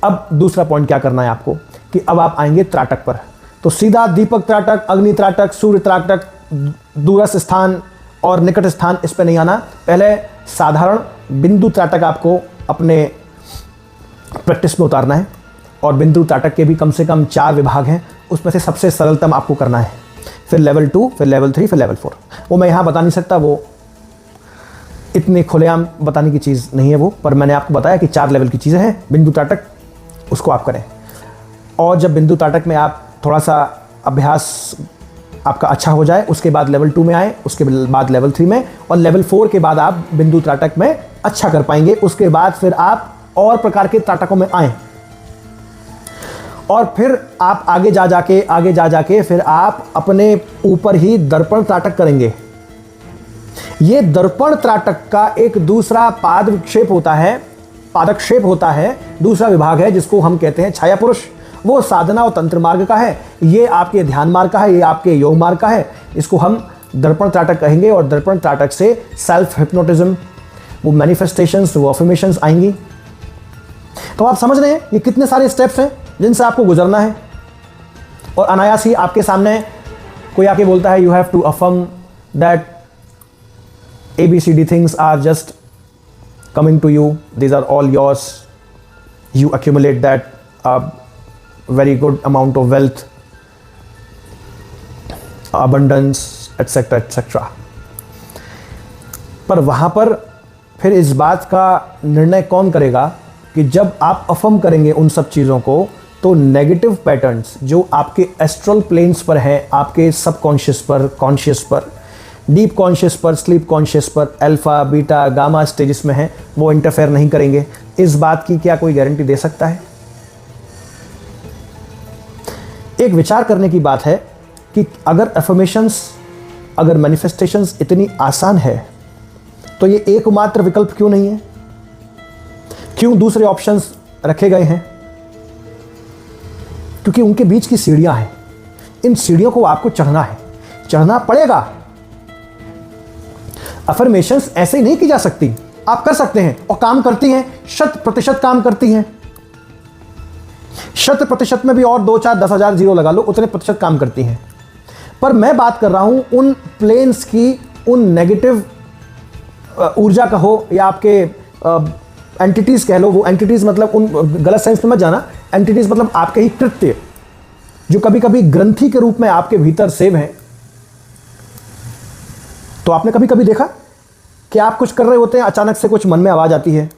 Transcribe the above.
अब दूसरा पॉइंट क्या करना है आपको कि अब आप आएंगे त्राटक पर। तो सीधा दीपक त्राटक, अग्नि त्राटक, सूर्य त्राटक, दूरस्थ स्थान और निकट स्थान, इस पर नहीं आना। पहले साधारण बिंदु त्राटक आपको अपने प्रैक्टिस में उतारना है, और बिंदु त्राटक के भी कम से कम 4 विभाग हैं, उसमें से सबसे सरलतम आपको करना है। फिर लेवल 2, फिर लेवल 3, फिर लेवल 4। वो मैं यहाँ बता नहीं सकता, वो इतने खुलेआम बताने की चीज़ नहीं है वो, पर मैंने आपको बताया कि 4 लेवल की चीज़ें हैं। बिंदु त्राटक, उसको आप करें, और जब बिंदु त्राटक में आप थोड़ा सा अभ्यास आपका अच्छा हो जाए, उसके बाद लेवल 2 में आए, उसके बाद लेवल 3 में, और लेवल 4 के बाद आप बिंदु त्राटक में अच्छा कर पाएंगे। उसके बाद फिर आप और प्रकार के त्राटकों में आए, और फिर आप आगे जा जाके फिर आप अपने ऊपर ही दर्पण त्राटक करेंगे। ये दर्पण त्राटक का एक दूसरा पादक्षेप होता है, दूसरा विभाग है, जिसको हम कहते हैं छाया पुरुष। वो साधना और तंत्र मार्ग का है, ये आपके ध्यान मार्ग का है, ये आपके योग मार्ग का है। इसको हम दर्पण त्राटक कहेंगे, और दर्पण त्राटक से सेल्फ हिप्नोटिज्म, वो मैनिफेस्टेशंस, वो अफर्मेशंस आएंगी। तो आप समझ रहे हैं ये कितने सारे स्टेप्स हैं जिनसे आपको गुजरना है, और अनायास ही आपके सामने कोई आके बोलता है, you have to affirm that ABCD things are just coming to you, these are all yours, you accumulate that very good amount of wealth, abundance, etc etc। पर वहाँ पर फिर इस बात का निर्णय कौन करेगा कि जब आप अफर्म करेंगे उन सब चीज़ों को, तो नेगेटिव पैटर्न्स जो आपके एस्ट्रल प्लेन्स पर हैं, आपके सबकॉन्शियस पर, कॉन्शियस पर, डीप कॉन्शियस पर, स्लीप कॉन्शियस पर, अल्फा, बीटा, गामा स्टेजेस में हैं, वो इंटरफेयर नहीं करेंगे। इस बात की क्या कोई गारंटी दे सकता है? एक विचार करने की बात है कि अगर अफर्मेशंस, अगर मैनिफेस्टेशंस इतनी आसान है, तो ये एकमात्र विकल्प क्यों नहीं है? क्यों दूसरे ऑप्शंस रखे गए हैं? क्योंकि उनके बीच की सीढ़ियां हैं। इन सीढ़ियों को आपको चढ़ना पड़ेगा। अफर्मेशंस ऐसे ही नहीं की जा सकती। आप कर सकते हैं, और काम करती हैं, 100% काम करती हैं। 100% में भी और 2, 4, 10,000 जीरो लगा लो, उतने प्रतिशत काम करती हैं। पर मैं बात कर रहा हूं उन प्लेन्स की, उन नेगेटिव ऊर्जा का हो, या आपके एंटिटीज कह लो। वो एंटिटीज मतलब उन गलत सेंस में मत जाना, एंटिटीज मतलब आपके ही कृत्य, जो कभी कभी ग्रंथि के रूप में आपके भीतर सेव हैं। तो आपने कभी कभी देखा कि आप कुछ कर रहे होते हैं, अचानक से कुछ मन में आवाज आती है,